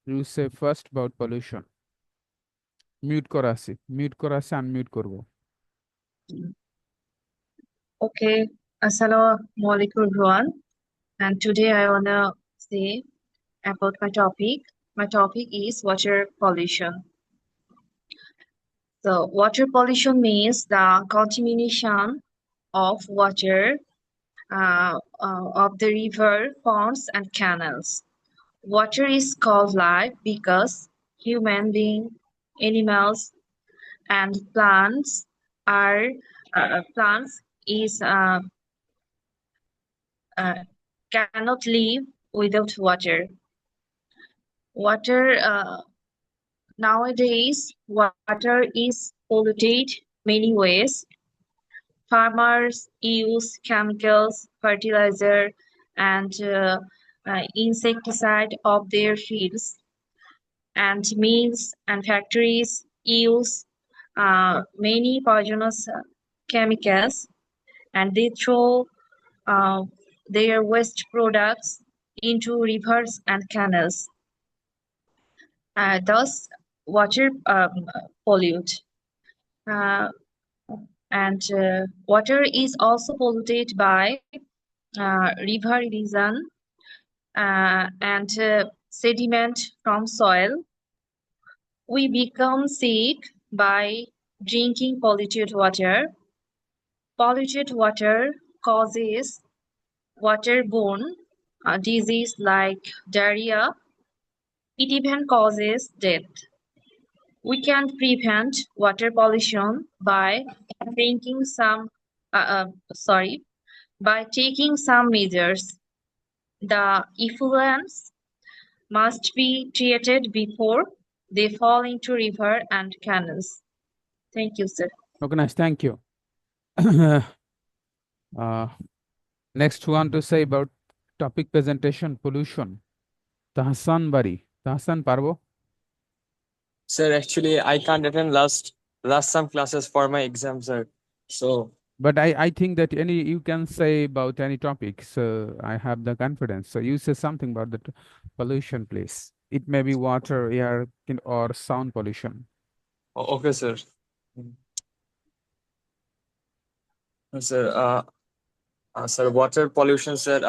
You say first about pollution. Mute করা আছে unmute করব। Okay, Assalamu alaikum everyone. And today I wanna say about my topic. My topic is water pollution. So water pollution means the contamination of water of the river, ponds, and canals. Water is called life because human beings, animals, and are plants is uh, cannot live without water. Water nowadays, water is polluted many ways. Farmers use chemicals, fertilizer, and insecticide of their fields, and mills and factories use many poisonous chemicals, and they throw uh, their waste products into rivers and canals. Thus, water pollute. Uh, and water is also polluted by river erosion and sediment from soil. We become sick by drinking polluted water. Polluted water causes waterborne disease like diarrhea. It even causes death. We can prevent water pollution by drinking some, uh, uh, sorry, by taking some measures. The effluents must be treated before they fall into river and canals. Thank you, sir. Okay, nice. Thank you. uh, Next one to say about topic presentation pollution. Tahsan Bari. Tahsan Parvo. Sir, actually, I can't attend last some classes for my exam, sir. So, But I think that any you can say about any topic. So I have the confidence. So you say something about the pollution, please. It may be water, air, or sound pollution. okay, sir. Sir, sir, water pollution, sir.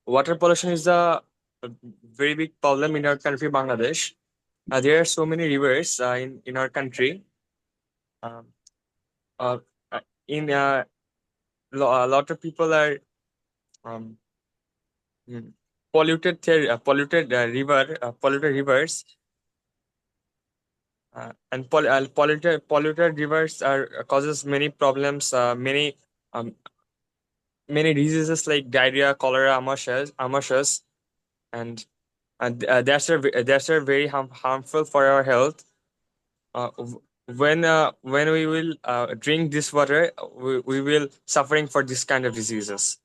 Water pollution is a very big problem in our country, Bangladesh. There are so many rivers in our country. Um, uh, in a lot of people are um, mm, polluted rivers, and polluted rivers are causes many problems, um, many diseases like diarrhea, cholera, amoebiasis, and that's are very harmful for our health. When we will drink this water, we will suffering for this kind of diseases.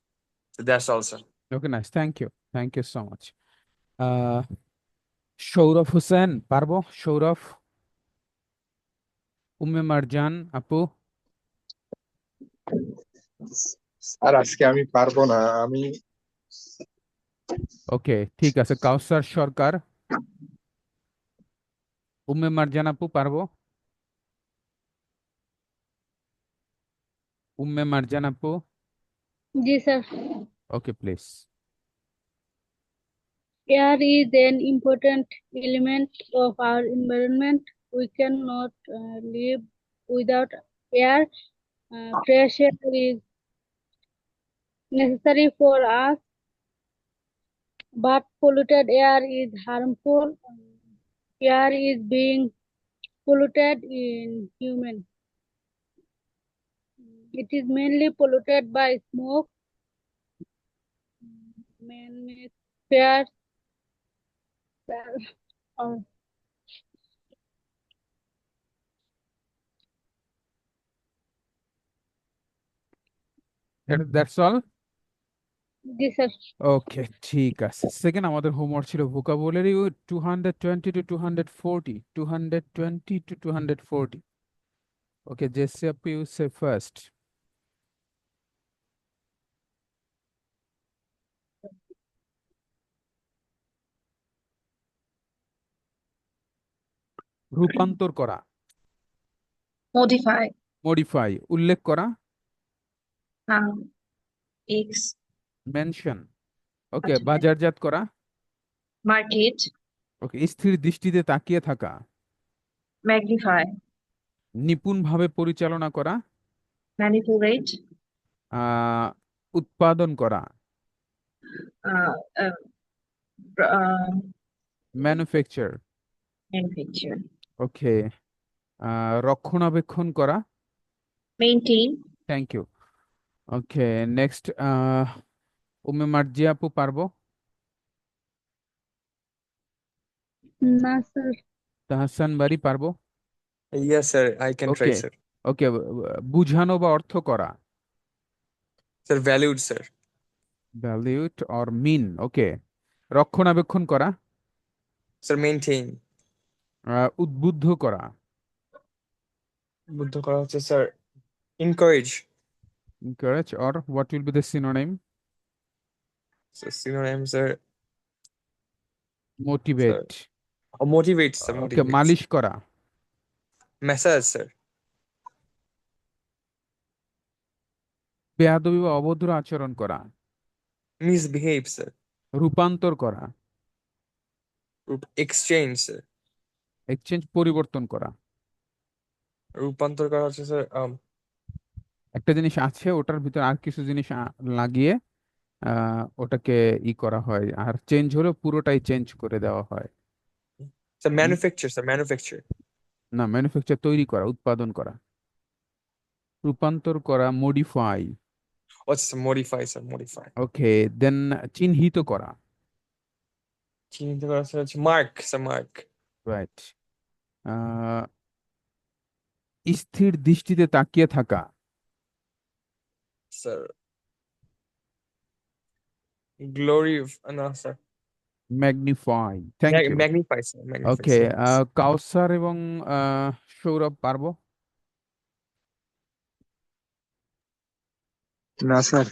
So that's also. Okay, nice. Thank you. Thank you so much. Shourav Hussain, Parvo, Shourav, Umme Marjan, Apu. আর আজকে আমি পারবো না আমি ওকে, ঠিক আছে। কাউসার সরকার, উম্মে মারজান আপু, পারবো? উম্মে মারজান আপু, Yes, sir. Okay please. Air is an important element of our environment. We cannot live without air. Fresh air is necessary for us, but polluted air is harmful. Air is being polluted in human. It is mainly polluted by smoke, man-made fires, or that's all. this, sir. Okay, ঠিক আছে। Second আমাদের homework ছিল vocabulary 220 to 240, 220 to 240। Okay, Jessy আপু, you say first. রূপান্তর করা, modify, modify, উল্লেখ করা, um, X, mention, ওকে, আচ্ছা, বাজারজাত করা, market, ওকে, স্থির দৃষ্টিতে তাকিয়ে থাকা, magnify, নিপুণভাবে পরিচালনা করা, manipulate, আহ উৎপাদন করা, uh, uh, manufacture, manufacture, okay, রক্ষণাবেক্ষণ করা, maintain, thank you, okay, next, Umme Marzi আপু পারবো? না স্যার। তাহসান বাড়ি পারবো? Yes, sir. I can try, okay, sir. ওকে, বুঝানো বা অর্থ করা, Sir, valued, sir. Valued or mean, okay, রক্ষণাবেক্ষণ করা, Sir, maintain. উদ্বুদ্ধ করা, বুদ্ধ করা হচ্ছে, sir. Encourage. encourage, or what will be the synonym? So, synonym, sir. Sir. Motivate, Motivate, sir. Okay, Motivate. মালিশ করা, Massage, sir. বেয়াদবি বা অভদ্র আচরণ করা, Misbehave, sir. রূপান্তর করা, Exchange, sir. এক্সচেঞ্জ, পরিবর্তন করা, রূপান্তর করা হচ্ছে, স্যার, একটা জিনিস আছে ওটার ভিতর আর কিছু জিনিস লাগিয়ে ওটাকে ই করা হয়, আর চেঞ্জ হলে পুরোটাই চেঞ্জ করে দেওয়া হয়। Sir hmm? Manufacture, sir manufacture. না, ম্যানুফ্যাকচার, তৈরি করা, উৎপাদন করা, রূপান্তর করা, মডিফাই, আচ্ছা, modify, sir modify. Okay, then চিহ্নিত করা, চিহ্নিত করা স্যার হচ্ছে মার্ক, স্যার মার্ক। রাইট, স্থির দৃষ্টিতে তাকিয়ে থাকা, স্যার গ্লোরি, না sir, magnify, thank you, magnify, sir magnify, okay, sir. Kawsar এবং সৌরভ পারবো? না স্যার।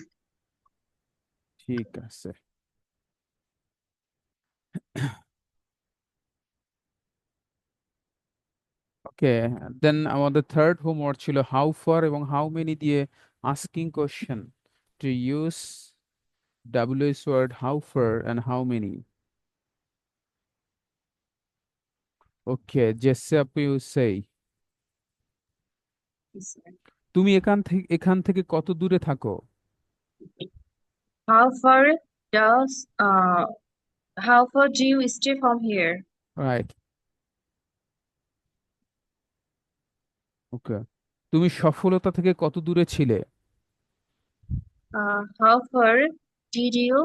ঠিক আছে, ওকে, দেন আমাদের থার্ড হোমওয়ার্ক ছিল হাউ ফার এবং হাউ মেনি দিয়ে asking question to use WS word how far and how many. Okay, Jesse আপু ইউ সেই, তুমি এখান থেকে কত দূরে থাকো? how far does how far do you stay from here? Right, okay, তুমি সফলতা থেকে কত দূরে ছিলে? How far did you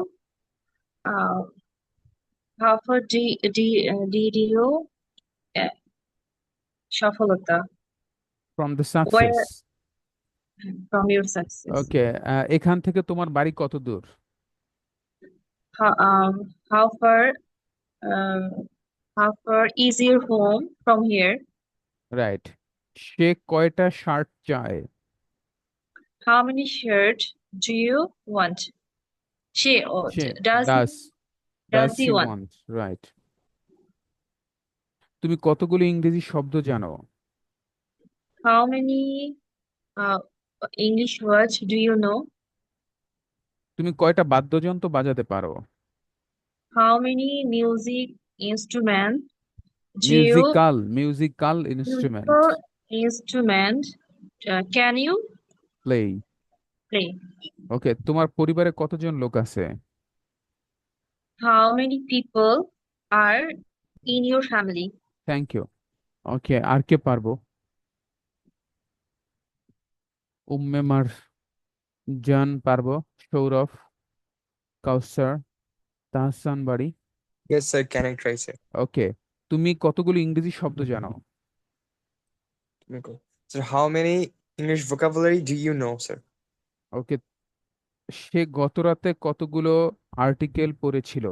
uh, how far did you uh, সফলতা from the where success, from your success? ওকে, এখান থেকে তোমার বাড়ি কত দূর? How how far um, how far is your home from here? Right, সে কয়টা শার্ট চায়? How many shirts do you want? She or say does does does does he he want? Want, right, তুমি কতগুলো ইংরেজি শব্দ জানো? How many English words do you know? তুমি কয়টা বাদ্যযন্ত্র বাজাতে পারো? How many music instruments do you musical instrument, musical instrument can you play, play? ওকে, তোমার পরিবারে কতজন লোক আছে? How many people are in your family? Thank you, okay, আর কে পারবো? উম্মেমার জান পারবো, সৌরভ, কাউসার, তাহসান বাড়ি, yes sir, can I try, sir? Okay, তুমি কতগুলো ইংরেজি শব্দ জানো? Sir how many English vocabulary do you know, sir? Okay, সে গত রাতে কতগুলো আর্টিকেল পড়েছিল?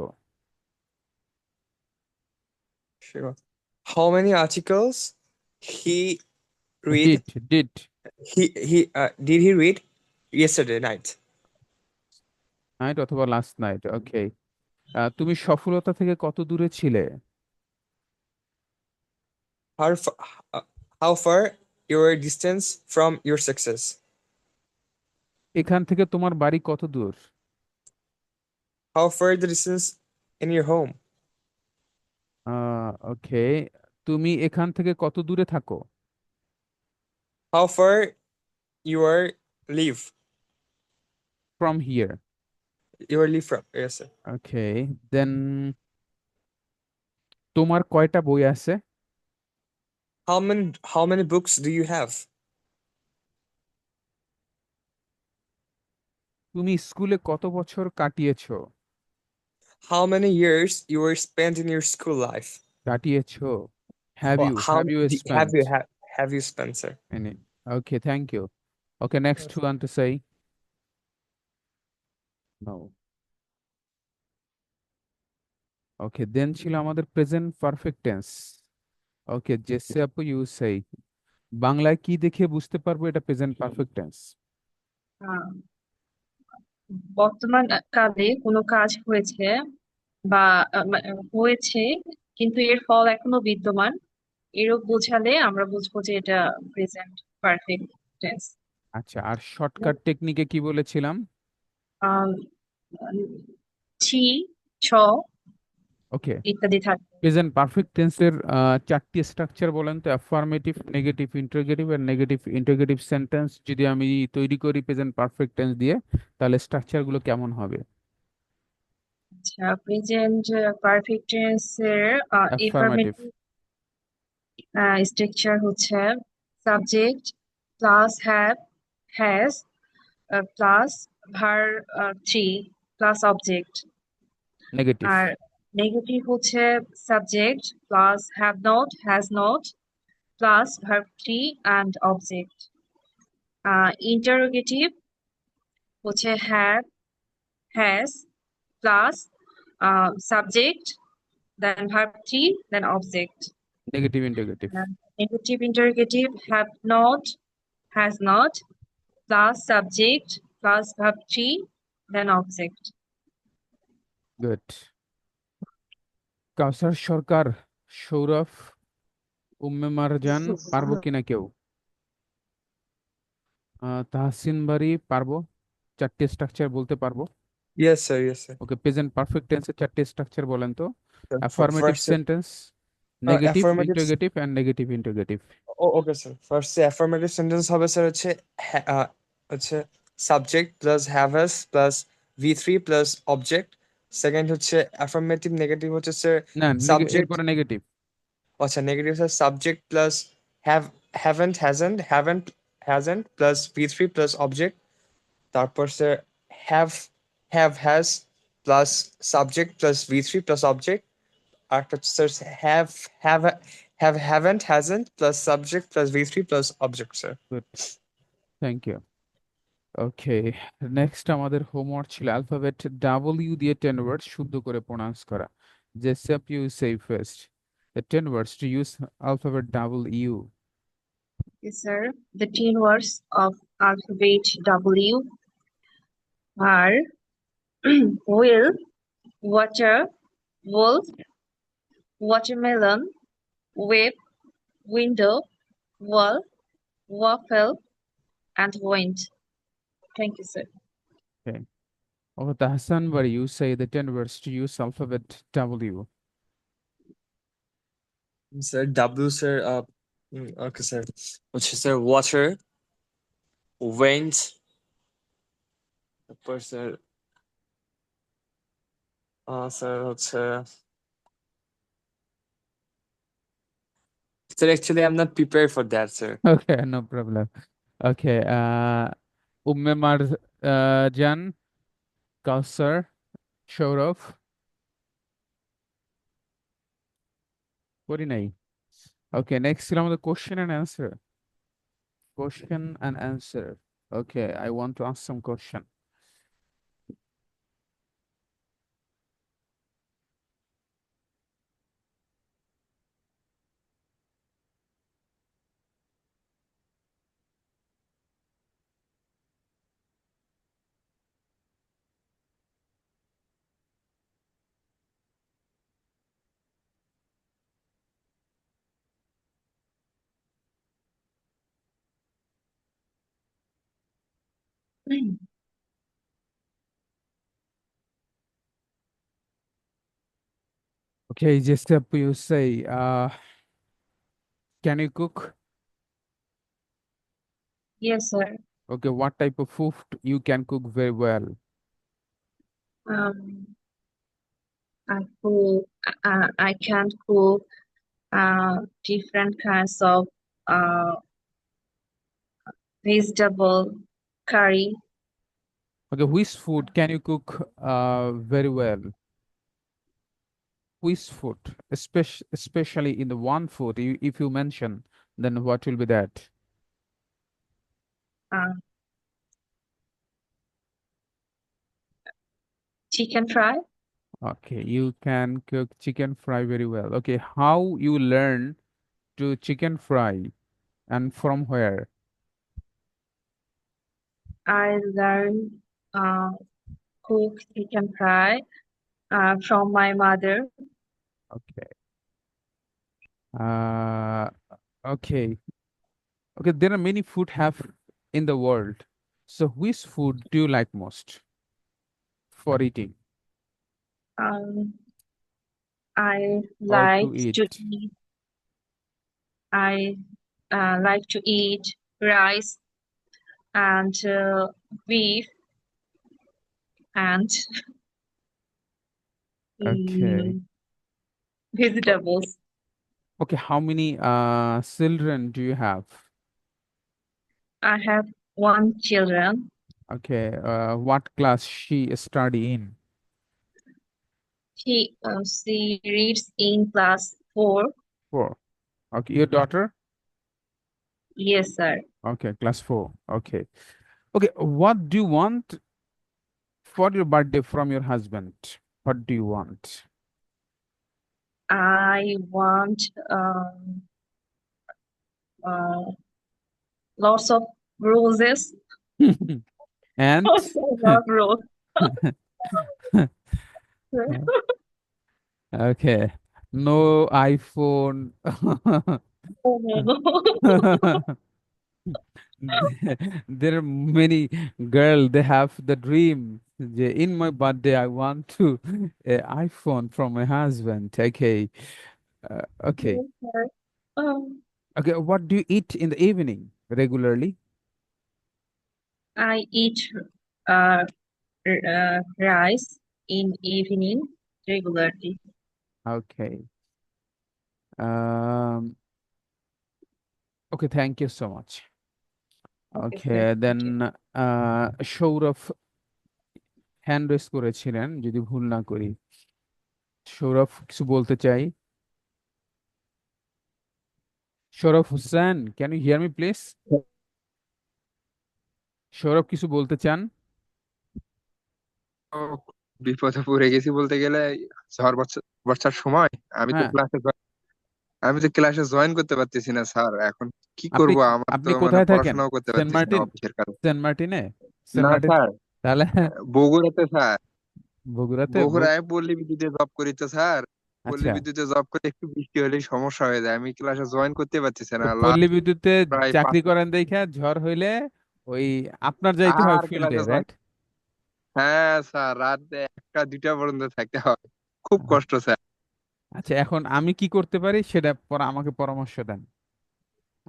Sure. How many articles he read? Did, Did he read yesterday night? Night অথবা লাস্ট নাইট, ওকে, তুমি সফলতা থেকে কত দূরে ছিলে? How far, uh, how far your distance from your success? এখান থেকে তোমার বাড়ি কত দূর? How far the distance in your home? ওকে, তুমি এখান থেকে কত দূরে থাকো? How far you are live? From here. You are live from? Yes, sir. ওকে, দেন তোমার কয়টা বই আছে? How many books do you have? তুমি স্কুলে কত বছর কাটিয়েছো? How many years you were spent in your school life? কাটিয়েছো, have Or you how have spent you have you spent, sir? Any? Okay, thank you. Okay, next one to say no. Okay, then ছিল আমাদের present perfect tense. Okay, Jesse আপু you সেই, বাংলায় কি দেখে বুঝতে পারবো এটা প্রেজেন্ট পারফেক্ট টেন্স? আহ, বর্তমান কালে কোনো কাজ হয়েছে বা হয়েছে কিন্তু এর ফল এখনো বিদ্যমান, এরূপ বোঝালে আমরা বুঝবো যে এটা প্রেজেন্ট পারফেক্ট টেন্স। আচ্ছা, আর শর্টকাট টেকনিকে কি বলেছিলাম? ছি, ছ ওকে, ইত্যাদি থাকে। প্রেজেন্ট পারফেক্ট টেন্সের চারটি স্ট্রাকচার বলেন তো। অ্যাফার্মেটিভ, নেগেটিভ ইন্টারোগেটিভ আর নেগেটিভ ইন্টারোগেটিভ সেন্টেন্স যদি আমি তৈরি করি প্রেজেন্ট পারফেক্ট টেন্স দিয়ে, তাহলে স্ট্রাকচার গুলো কেমন হবে? আচ্ছা, প্রেজেন্ট পারফেক্ট টেন্সের অ্যাফার্মেটিভ, এফার্মেটিভ স্ট্রাকচার হচ্ছে subject plus have, has plus verb three plus object. Negative, আর নেগেটিভ হচ্ছে subject plus have not, has not plus verb three and object. Interrogative হচ্ছে have, has plus subject then verb three then object. Negative interrogative. Negative interrogative have not, has not, plus subject, plus verb three, then object. Good. Kawsar Sarkar, Sourav, Umme Marjan, পারবো কিনা কেউ? তাহসিন বাড়ি, পারবো? চারটি structure বলতে পারবো? Yes, sir. Yes, sir. Okay, present perfect টেন্সের চারটি স্ট্রাকচার বলেন তো। Affirmative First, sentence, negative affirmative. Interrogative and negative interrogative. Okay, sir. First, affirmative sentence হবে স্যার হচ্ছে subject plus have has plus V3 plus object. Second হচ্ছে affirmative negative হচ্ছে sir না, subject. এরপরে নেগেটিভ। আচ্ছা, negative sir subject plus have haven't plus V3 plus object. তারপর sir have has plus subject plus V3 plus object. আর হচ্ছে sir haven't hasn't plus subject plus V3 plus object, sir. Good, thank you. Okay, next আমাদের homework ছিল alphabet W দিয়ে 10 words শুদ্ধ করে pronounce করা। জেসেপ you say first the 10 words to use alphabet W. Yes, sir. The 10 words of alphabet W are will, water, wolf, watermelon, whip, window, wall, waffle, and wind. Thank you, sir. Okay. Oh, Tahsan, where you say the 10 words to use alphabet W. Sir, W, sir. Okay, sir. হচ্ছে sir water, wind, তারপর sir sir হচ্ছে sir, actually I'm not prepared for that, sir. Okay, no problem. Okay, Umme Marjan, Kausar, Shourav, করি নাই। Okay, next ছিল আমাদের question and answer. Question and answer. Okay, I want to ask some question. Okay, just up you say, can you cook? Yes, sir. Okay, what type of food you can cook very well? Um, I cook. I can cook different kinds of uh vegetable curry. Okay, which food can you cook very well? Which food, especially in the one food, if you mention, then what will be that? Uh, Chicken fry. Okay, you can cook chicken fry very well. Okay, how you learn to chicken fry and from where? I learned uh cook chicken fry from my mother. Okay. Uh, okay. Okay, there are many food have in the world. So which food do you like most for eating Um, I or like to to eat? eat. I like to eat rice and beef and Okay. mm, vegetables. Okay, how many children do you have? I have one children. Okay, what class she study in? She reads in class 4. Four. Okay, your daughter? Yes, sir. Okay, class four. Okay. Okay, what do you want for your birthday from your husband? What do you want? I want uh, lots of roses. And Also, love roses. okay, no iPhone. Oh, no, no. There are many girl they have the dream. In my birthday, I want to iPhone from my husband. Okay, okay, Yes, sir. Um, okay. What do you eat in the evening regularly? I eat rice in evening regularly. Okay. Um. Okay. Thank you so much. Okay, sir. Okay. Thank you. Then Sourav hand raise করেছিলেন যদি ভুল না করি। সৌরভ কিছু বলতে চাই। Sourav Hossain, can you hear me please? Sourav কিছু বলতে চান? তো বিপদে পড়ে গেছি বলতে গেলে। ঝড় বর্ষার সময় আমি তো হ্যাঁ, ক্লাসে জয়েন করতে পারতেছি না স্যার। এখন কি আপনি করব? আমার তো আপনি মানে কোথায় থাকেন? পড়াশোনাও করতে সেন্ট পারতেছি না মার্টিন? অফিসের কারণে। সেন্ট মার্টিনে? সেন্ট না মার্টিন? স্যার, তাহলে বগুড়াতে স্যার। বগুড়াতে বগুড়ায় পল্লী বিদ্যুতে জব করি তো স্যার। পল্লী আচ্ছা, বিদ্যুতে জব করে একটু বৃষ্টি হলেই সমস্যা হয়ে যায়, আমি ক্লাসে জয়েন করতে পারতেছি তো না পল্লী লাস্ট বিদ্যুতে প্রায় চাকরি 5 করেন দেখা ঝড় হইলে ওই আপনার যাইতে হয় আর ফিল্ডে, ক্লাসে জয়েন। রাইট? হ্যাঁ স্যার, রাত 1টা 2টা পর্যন্ত থাকতে হয়, খুব কষ্ট স্যার। আচ্ছা, এখন আমি কি করতে পারি সেটা আমাকে পরামর্শ দেন।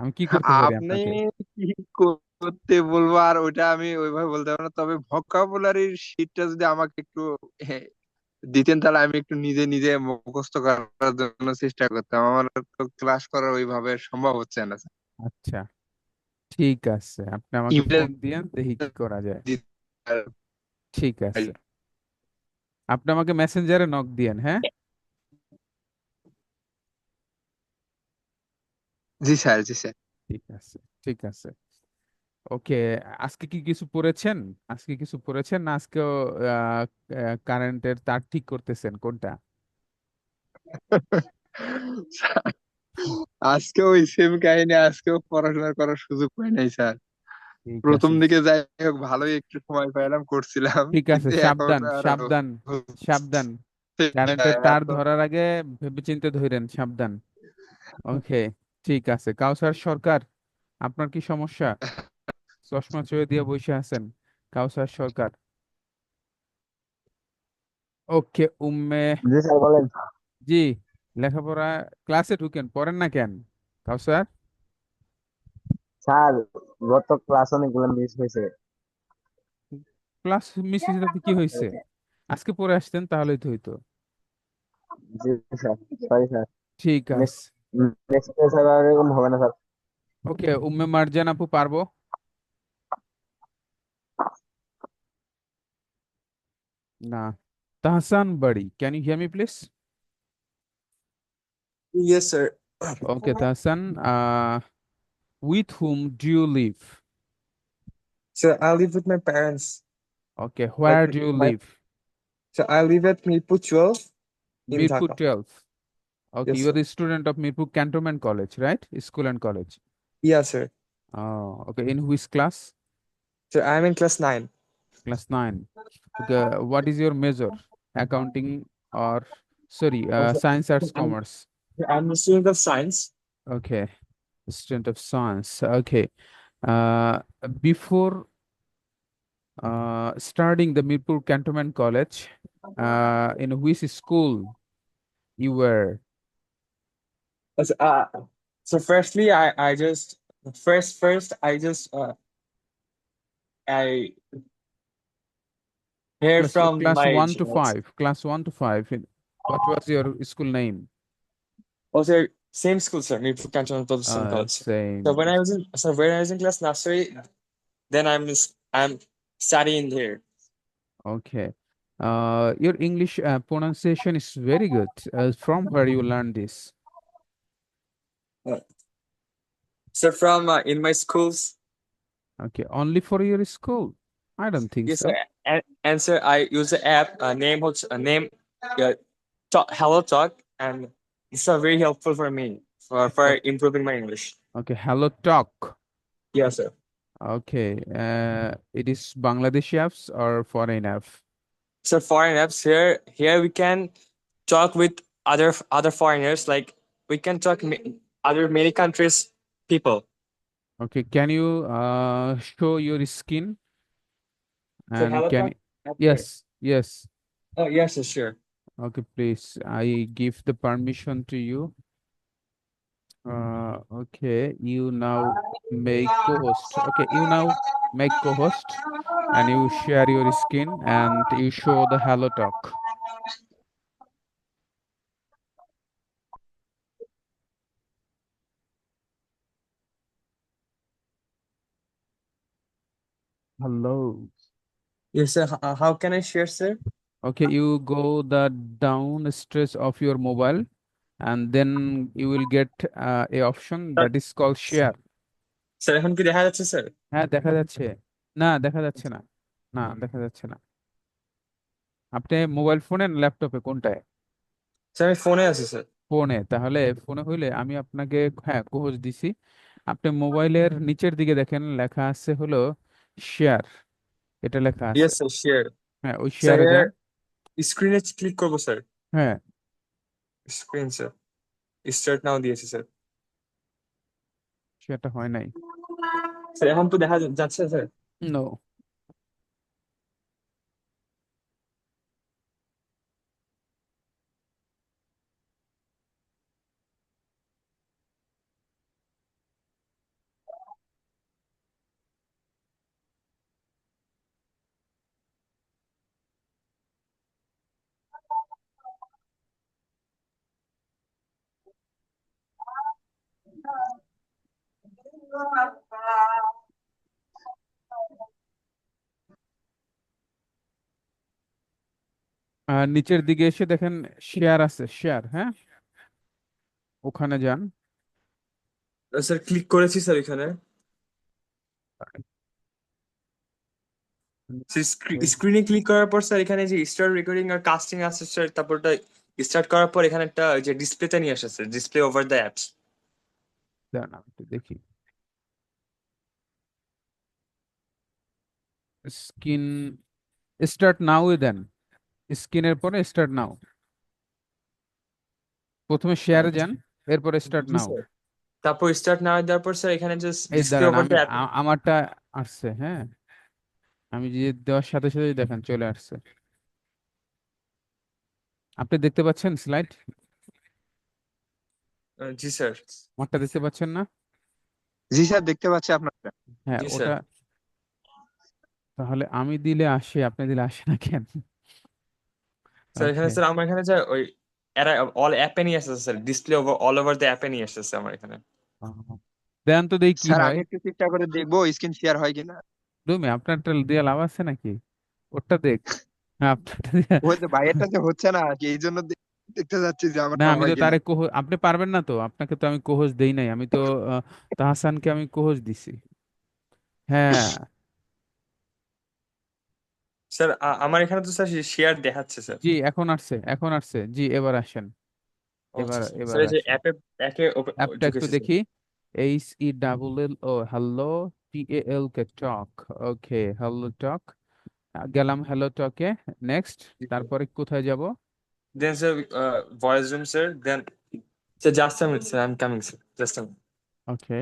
আমি কি করতে পারি আপনি আপনাকে? কি করতে বলবো আর ওইটা আমি ওইভাবে বলতে পারবো না, তবে ভোকাবুলারির শীটটা যদি আমাকে একটু হ্যাঁ, দিতেন তাহলে আমি একটু নিজে নিজে মুখস্থ করার জন্য চেষ্টা করতাম। আমার তো ক্লাস করা ওইভাবে সম্ভব হচ্ছে না স্যার। আচ্ছা, ঠিক আছে, আপনি আমাকে ইমেল ফোন দিয়েন, দেখি কি করা যায়। দিতে ঠিক পারি। আছে, আপনি আমাকে মেসেঞ্জারে নক দিয়েন, হ্যাঁ? জি স্যার, জি স্যার। ঠিক আছে, ঠিক আছে। ওকে, আজকে কি কিছু পড়েছেন? আজকে কিছু পড়েছেন না আজকেও কারেন্টের তার ঠিক করতেছেন কোনটা? আজকে ওই সেম কাহিনী, আজকেও পড়াশোনা করার সুযোগ পাই নাই স্যার। ঠিক প্রথম আছে, দিকে যাই হোক ভালোই একটু সময় পাইলাম, করছিলাম, ঠিক আছে, কিন্তু এখন সাবধান আর সাবধান হচ্ছে সাবধান। কারেন্টের না তার এত। ধরার আগে ভেবেচিন্তে ধরেন, সাবধান। ওকে, ঠিক আছে। কাউসার সরকার, আপনার কি সমস্যা? চশমা চয়ে দিয়ে বসে আছেন। কাউসার সরকার। ওকে উম্মে। জি স্যার বলেন। জি, লেখাপড়া ক্লাসে ঢুকেন, পড়েন না কেন কাউসার? স্যার গত ক্লাস অনেকগুলো মিস হয়েছে। ক্লাস মিস হিসেবে কি হয়েছে? আজকে পড়ে আসতেন তাহলেই তো হইতো। জি স্যার, সরি স্যার। ঠিক নেক্সট আছে। নেক্সট স্যার আর এরকম হবে না স্যার। ওকে উম্মে মার্জান আপু পারবো? না। Tahsan Bari, can you hear me please? Yes, sir. Okay Tahsan, with whom do you live? So I live with my parents. Okay Like where do you my live? so I live at Mirpur 12 in Mirpur Dhaka. 12। Okay, Yes, you are sir. the student of Mirpur Cantonment College, right? School and college. Yeah, sir. Oh, okay. In which class? So I'm in class 9. Class 9. Okay, what is your major? Accounting or, sorry, Also, science, arts, I'm commerce? I'm a student of science. Okay, student of science. Okay. Uh, Before starting the Mirpur Cantonment College, in which school you were? So, so firstly, I just first I just I hear from Class my 1 to 5. Class 1 to 5. What was your school name? also same school, sir, Mirpur Cantonment Protestant College. So Same. when I was in class nursery, then I'm studying here. Okay. Your English pronunciation is very good. From where you learned this? Uh, So from in my schools, Okay, only for your school? I don't think yes, sir. so. And sir, I use the app name Hello Talk, and it's very helpful for me for Okay, improving my English. okay. Hello Talk. Yes, sir. Okay. It is Bangladeshi apps or foreign app? So foreign apps here we can talk with other foreigners, like we can talk other many countries people. Okay, can you show your skin So and Hello can Talk app here. yes, yes. Oh yes, sir, sure. Okay, please. I give the permission to you. Okay, you now make co-host. Okay, you now make co-host and you share your screen and you show the Hello Talk. Hello. Yes, sir. How can I share, sir? Okay, you go the down stress of your mobile and then you will get a option that is called share. Sir এখন কি দেখা যাচ্ছে sir? হ্যাঁ দেখা যাচ্ছে। না দেখা যাচ্ছে না। না দেখা যাচ্ছে না। আপনি মোবাইল ফোনে না ল্যাপটপে কোনটায়? স্যার আমি ফোনে আছি স্যার। ফোনে, তাহলে ফোনে হইলে আমি আপনাকে হ্যাঁ কোর্স দিছি। আপনি মোবাইলের নিচের দিকে দেখেন লেখা আছে হলো শেয়ার, এটা লেখা আছে। Yes sir, share. হ্যাঁ ওই স্যার শেয়ারে এর যান। স্ক্রিনে ক্লিক করবো স্যার? হ্যাঁ স্ক্রিন স্যার, স্টার্ট নাও দিয়েছি স্যার। সেটা হয় নাই। স্যার এখন তো দেখা যাচ্ছে স্যার? নো। নিচের দিকে এসে দেখেন শেয়ার আছে, শেয়ার, হ্যাঁ ওখানে যান। স্যার ক্লিক করেছি স্যার এখানে। স্ক্রিনে ক্লিক করার পর স্যার এখানে যে স্টার্ট রেকর্ডিং আর কাস্টিং আছে স্যার, তারপরটা স্টার্ট করার পর এখানে একটা ওই যে ডিসপ্লেতে নিয়ে আসে sir, display over the apps. দাঁড়ান আমি একটু দেখি। স্ক্রিন স্টার্ট নাও এ দেন, স্ক্রিনের পরে স্টার্ট নাও। প্রথমে শেয়ারে যান, এরপরে স্টার্ট জি নাও। স্যার। তারপর স্টার্ট না দেওয়ার পর স্যার এখানে জাস্ট এই ডিসপ্লে দাঁড়ান ওভার আমি দ্য অ্যাপ। আমারটা আসছে, হ্যাঁ আমি যে দেওয়ার সাথে সাথে দেখেন চলে আসছে। আপনি দেখতে পাচ্ছেন স্লাইড? জি স্যার। আমারটা দেখতে পাচ্ছেন না? জি স্যার, দেখতে পাচ্ছি আপনারটা। হ্যাঁ জি স্যার। ওটা। তাহলে আমি দিলে আসে, আপনি দিলে আসে না কেন? স্যার এখানে ওকে। স্যার আমার এখানে যে ওই এরা অল অ্যাপে নিয়ে আসছে sir, display over all over the অ্যাপে নিয়ে আসছে আমার এখানে। দেন তো দেখি কি স্যার হয়। আমি একটু চেষ্টা করে দেখবো স্ক্রিন শেয়ার হয় কিনা। তুমি আপনারটা দিয়ে লাভ আছে নাকি? ওটা দেখ। হ্যাঁ, আপনারটা দিয়ে। ওই যে ভাইয়েরটা যে হচ্ছে না আর কি, এই জন্য দেখতে যাচ্ছি যে না আমারটা আমি হয় তো কিনা। তারে আপনি পারবেন না তো, আপনাকে তো আমি কোহোজ দেই নাই, আমি তো তাহসানকে আমি কোহোজ দিছি। হ্যাঁ। স্যার আমার এখানে তো স্যার শেয়ার দেখাচ্ছে স্যার। জি এখন আসছে, এখন আসছে, জি এবার আসেন। এবার আচ্ছা এবার স্যার, এই যে আসেন। অ্যাপে একে অ্যাপটা একটু ঢুকেছে স্যার। দেখি। HELL O hello, TAL K talk. Okay Hello Talk. গেলাম হ্যালো টকে। নেক্সট। তারপরে কোথায় যাব? Then sir voice room sir, then sir just a minute sir, I am coming sir, just a minute. Okay.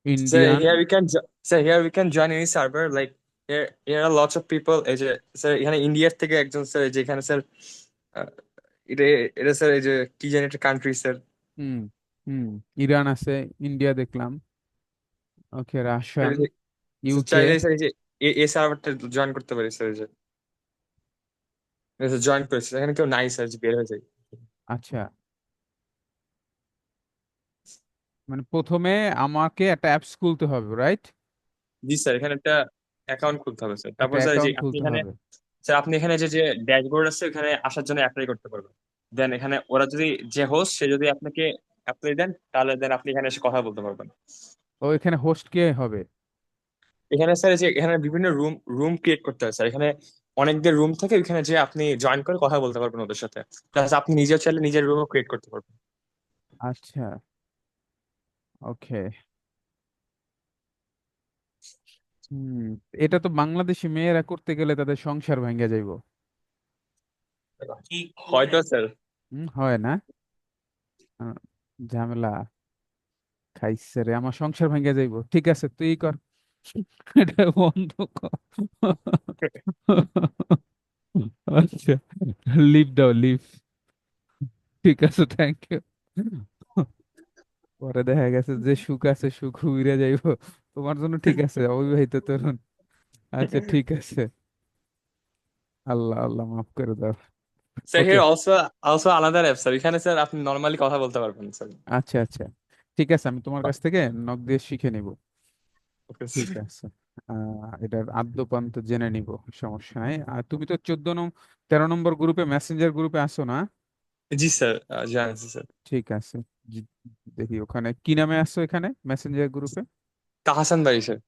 Sir, Indian. here we can sir, here we can join any server, like here are lots of people, এই যে sir এখানে ইন্ডিয়ার থেকে একজন sir, এই যে এখানে sir এটা এটা স্যার এই যে কি জানি একটা কান্ট্রি স্যার। হুম হুম। ইরান আছে, ইন্ডিয়া দেখলাম। ওকে রাশিয়ান। ইউকে। চাইলে স্যার এই যে এই সার্ভারটা জয়েন করতে পারি স্যার, এই যে জয়েন করেছে, এখানে কেউ নাই স্যার, যে বের হয়ে যায়। আচ্ছা, মানে প্রথমে আমাকে একটা অ্যাপস খুলতে হবে, রাইট? জি স্যার, এখানে একটা অ্যাকাউন্ট খুলতে হবে স্যার, একটা তারপর স্যার এই যে অ্যাকাউন্ট আপনি খুলতে এখানে হবে। স্যার আপনি এখানে যে যে ড্যাশবোর্ড আছে ওখানে আসার জন্য অ্যাপ্লাই করতে পারবেন। দেন এখানে ওরা যদি, যে হোস্ট সে যদি আপনাকে অ্যাপ্লাই দেন, তাহলে দেন আপনি এখানে এসে কথা বলতে পারবেন। ও এখানে হোস্ট কে হবে? এখানে স্যার এই যে এখানে বিভিন্ন রুম রুম ক্রিয়েট করতে হয় স্যার, এখানে অনেকদের রুম থেকে এখানে যে আপনি জয়েন করে কথা বলতে পারবেন ওদের সাথে, প্লাস আপনি নিজেও চাইলে নিজের রুমও ক্রিয়েট করতে পারবেন। আচ্ছা। ওকে। হুম। এটা তো বাংলাদেশি মেয়েরা করতে গেলে তাদের সংসার ভেঙে যাইবো। হয়তো স্যার। হয় না? আহ, ঝামেলা খাইছে রে, আমার সংসার ভেঙে যাইবো। ঠিক আছে তুই কর। এটা বন্ধ কর। আচ্ছা, লিভ দাও লিভ। ঠিক আছে, থ্যাংক ইউ। পরে দেখা গেছে যে সুখ আছে সুখ উইরা যাইবো। তোমার জন্য ঠিক আছে, অবিবাহিত তরুণ। আচ্ছা ঠিক আছে। আল্লাহ আল্লাহ মাফ করে দাও। Sir okay. Here also also আলাদা অ্যাপ স্যার, এখানে স্যার আপনি নর্মালি কথা বলতে পারবেন স্যার। আচ্ছা আচ্ছা, ঠিক আছে, আমি তোমার কাছ থেকে নক দিয়ে শিখে নিব। ওকে ঠিক আছে। এটার আদ্যপান্ত জেনে নিব। সমস্যা নাই। আর তুমি তো 13 নম্বর গ্রুপে, মেসেঞ্জার গ্রুপে আসো না? জি স্যার, জানাচ্ছি স্যার। ঠিক আছে। জি, দেখি ওখানে কি নামে আসছো এখানে মেসেঞ্জার গ্রুপে? তাহসান বাড়ি স্যার।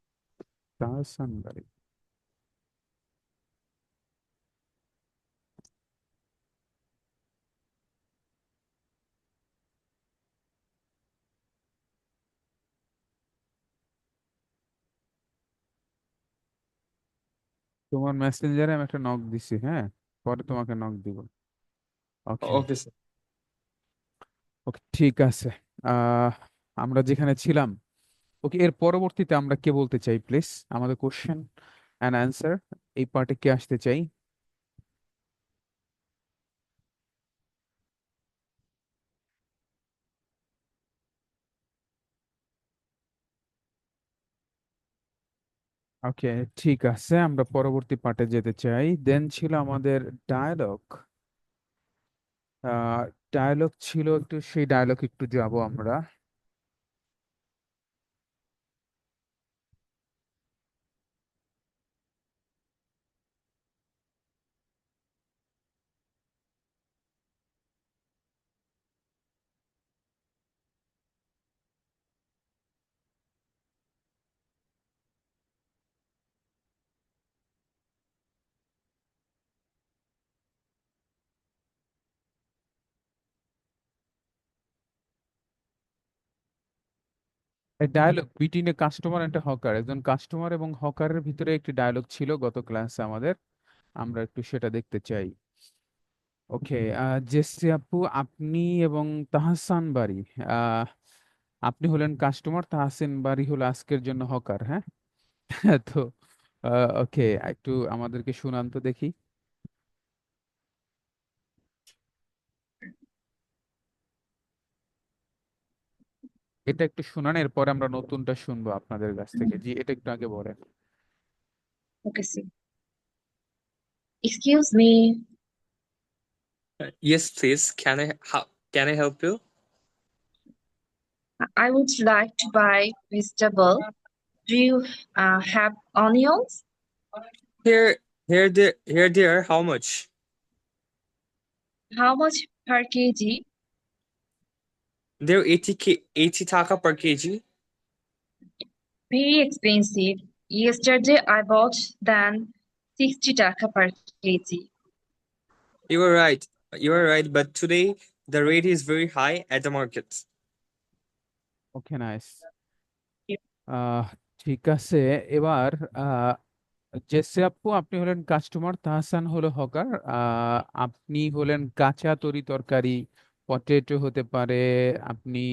তাহসান বাড়ি। তোমার মেসেঞ্জারে আমি একটা নক দিছি, হ্যাঁ, পরে তোমাকে নক দিব। ওকে। Okay sir. ওকে ঠিক আছে। আহ আমরা যেখানে ছিলাম। ওকে, এর পরবর্তীতে আমরা কে বলতে চাই প্লিজ? আমাদের কোশ্চেন অ্যান্ড অ্যান্সার এই পার্টে কে আসতে চাই? ওকে ঠিক আছে, আমরা পরবর্তী পার্টে যেতে চাই। দেন ছিল আমাদের ডায়ালগ। ডায়ালগ ছিল একটু, সেই ডায়ালগ একটু যাব আমরা। Dialogue between a customer and hawker, একজন কাস্টমার এবং হকারের ভিতরে একটি ডায়ালগ ছিল গত ক্লাসে আমাদের। আমরা একটু সেটা দেখতে চাই। ওকে। জেসি আপু, আপনি এবং তাহসান বাড়ি, আহ আপনি হলেন কাস্টমার, তাহসিন বাড়ি হলো আজকের জন্য হকার, হ্যাঁ? তো ওকে, একটু আমাদেরকে শুনান তো দেখি। এটা একটু শুনান, এরপরে আমরা নতুনটা শুনবো আপনাদের কাছ থেকে। জি, এটা একটু আগে বলেন। Okay, see. Excuse me. Yes, please. Can I help you? I would like to buy vegetable. Do you have onions? Here, there. How much? How much per kg? They're 80 taka per kg. Very expensive. Yesterday I bought than 60 taka per kg. You were right. You are right. But today the rate is very high at the market. Okay, nice. ঠিক আছে। এবার জেসে আপু, আপনি হলেন customer, Tahsan হলো hawker. আপনি হলেন কাঁচা তরি তরকারি, পটেটো হতে পারে, আপনি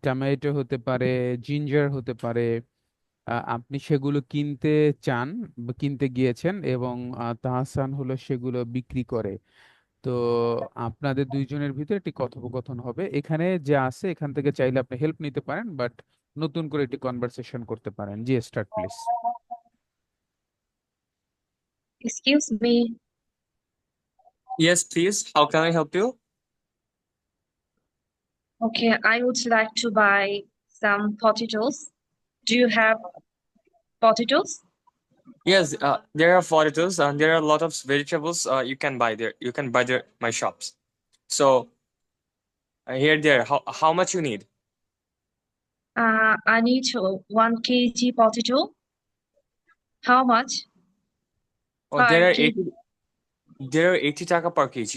টমেটো হতে পারে, জিঞ্জার হতে পারে, আপনি সেগুলো কিনতে চান বা কিনতে গিয়েছেন, এবং তাহসান হলো সেগুলো বিক্রি করে। তো আপনাদের দুইজনের ভিতরে একটি কথোপকথন হবে। এখানে যে আছে এখান থেকে চাইলে আপনি হেল্প নিতে পারেন, বাট নতুন করে একটি কনভারসেশন করতে পারেন। জি, start please. Excuse me. Yes, please. How can I help you? Okay, I would like to buy some potatoes. Do you have potatoes? Yes, there are potatoes and there are a lot of vegetables. You can buy there. You can buy there my shops. So here there. How much you need? I need 1 kg potato. How much Oh, per there are kg? 80. There are 80 taka per kg.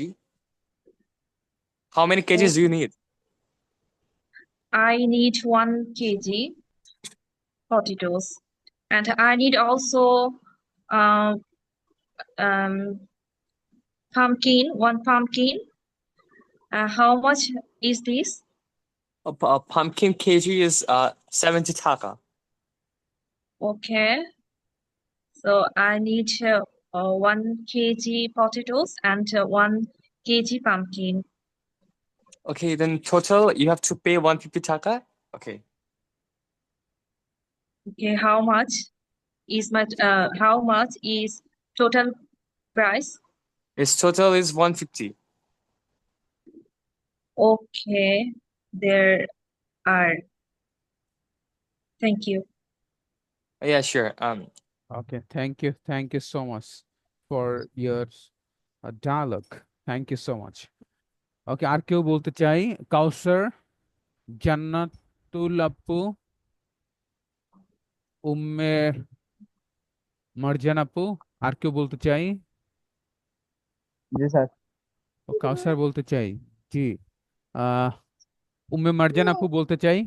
How many Oh, kgs do you need? I need 1 kg potatoes. And I need also uh, um, pumpkin, 1 pumpkin. How much is this? A pumpkin kg is 70 taka. Okay, so I need 1 kg potatoes and 1 kg pumpkin. Okay, then total you have to pay 150 taka. Okay. Okay, how much is total price? Its total is 150. Okay, there are. Thank you. Yeah, sure. Okay, thank you so much for your dialogue. Thank you so much. Okay, আর কেউ বলতে চাই? কাউসার, জান্নাতুল আপু, উম্মে মারজান আপু, আর কেউ বলতে চাই? জি sir. ও, কাউসার বলতে চাই। জি। আহ উম্মে মারজান আপু বলতে চাই।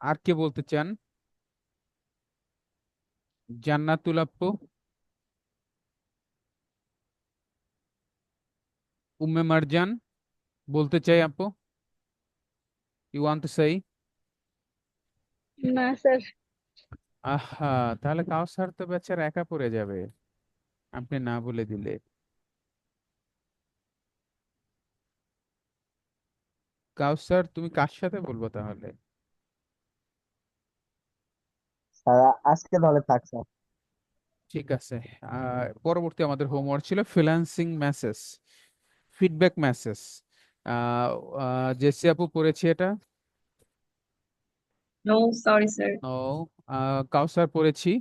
আর কে বলতে চান? জান্নাতুল আপু, উম্মে মারজান বলতে চাই আপু? ইউ ওয়ান্ট টু সেই? না স্যার। আহা, তাহলে কাউসার তো বেচারা একা পড়ে যাবে আপনি না বলে দিলে। কাউসার, তুমি কার সাথে বলবো তাহলে? স্যার আজকে তাহলে থাক স্যার। ঠিক আছে। পরবর্তী আমাদের হোমওয়ার্ক ছিল freelancing message, feedback message. Jessy আপু পড়েছি এটা? No, sorry, sir. ও, কাউসার পড়েছি।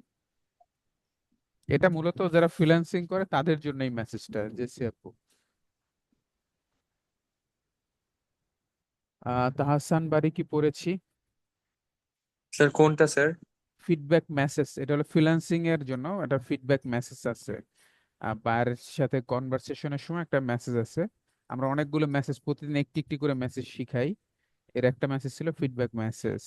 এটা মূলত যারা ফ্রিল্যান্সিং করে তাদের জন্য এই মেসেজটা, জেসি আপু। তাহসান বাড়ি কি পড়েছি? Sir, কোনটা sir? ফিডব্যাক মেসেজ, এটা হলো ফ্রিল্যান্সিং এর জন্য, একটা ফিডব্যাক মেসেজ আছে। বায়ারের সাথে কনভারসেশনের সময় একটা মেসেজ আছে। আমরা অনেকগুলো মেসেজ, প্রতিদিন একটি একটি করে মেসেজ শিখাই। এর একটা মেসেজ ছিল ফিডব্যাক মেসেজ।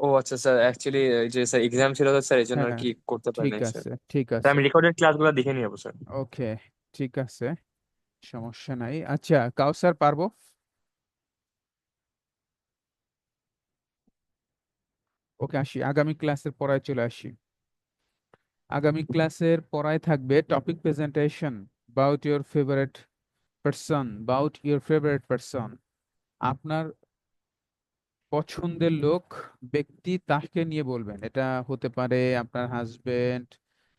ও আচ্ছা স্যার, অ্যাকচুয়ালি যে স্যার এক্সাম ছিল তো স্যার, এই জন্য আর হ্যাঁ, কি করতে পারি ঠিক নাই স্যার। আছে, ঠিক স্যার, আছে। আমি রেকর্ডেড ক্লাসগুলো দেখে নিয়ে যাবো স্যার। ওকে, ঠিক আছে, সমস্যা নাই। আচ্ছা, কাউসার পারবো? ওকে, আসি আগামী ক্লাসের পড়ায় চলে আসি। আগামী ক্লাসের পড়ায় থাকবে topic presentation, about your favorite person. আপনার পছন্দের লোক, ব্যক্তি, তাকে নিয়ে বলবেন। এটা হতে পারে আপনার হাজবেন্ড,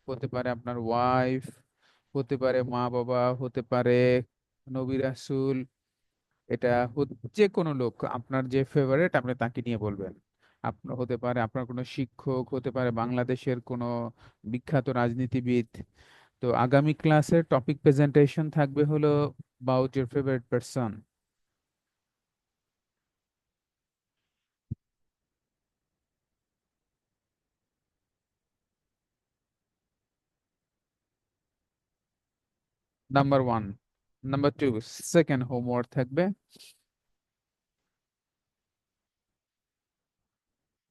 হতে পারে আপনার ওয়াইফ, হতে পারে মা বাবা, হতে পারে নবী রাসূল। এটা যে কোনো লোক আপনার যে ফেভারিট, আপনি তাকে নিয়ে বলবেন। আপনার হতে পারে আপনার কোনো শিক্ষক, হতে পারে বাংলাদেশের কোনো বিখ্যাত রাজনীতিবিদ। তো আগামী ক্লাসের টপিক প্রেজেন্টেশন থাকবে হলো about your favorite person. Number one. Number two, second homework থাকবে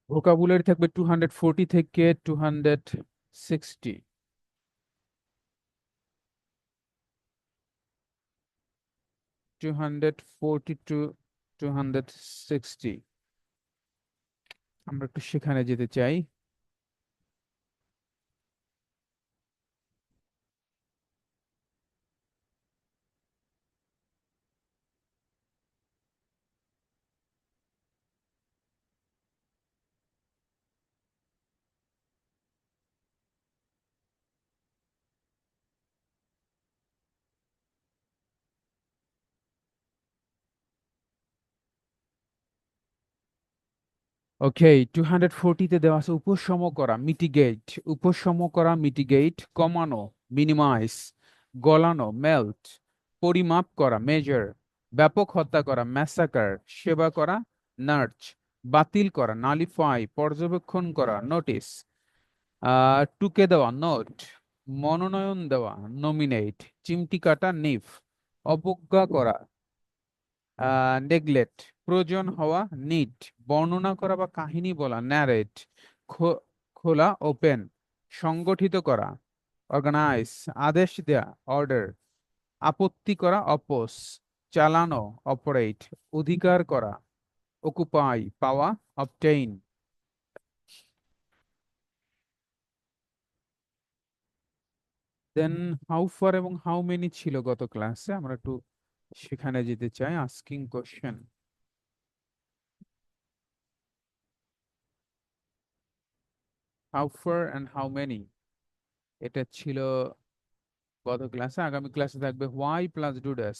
ভোকাবুলারি থাকবে 240 থেকে 260। 240 টু 260 আমরা একটু সেখানে যেতে চাই। ওকে, 240-তে দেওয়া আছে উপশম করা, মিটিগেট। উপশম করা, মিটিগেট। কমানো, মিনিমাইজ। গলানো, মেল্ট। পরিমাপ করা, মেজার। ব্যাপক হত্যা করা, ম্যাসাকার। সেবা করা, নার্চ। বাতিল করা, নালিফাই। পর্যবেক্ষণ করা, নোটিস। টুকে দেওয়া, নোট। মনোনয়ন দেওয়া, নমিনেট। চিমটি কাটা, নিফ। অবজ্ঞা করা, নেগলেক্ট। প্রয়োজন হওয়া, নিড। বর্ণনা করা বা কাহিনী বলা, ন্যারেট। খোলা, ওপেন। সংগঠিত করা, অর্গানাইজ। আদেশ দেয়া, অর্ডার। আপত্তি করা, অপোজ। চালানো, অপারেট। অধিকার করা, অকুপাই। পাওয়া, অবটেইন। দেন হাউ ফার এবং হাউ মেনি ছিল গত ক্লাসে, আমরা একটু সেখানে যেতে চাই। Asking question, how far and how many, এটা ছিল গত ক্লাসে। আগামী ক্লাসে থাকবে why plus do does.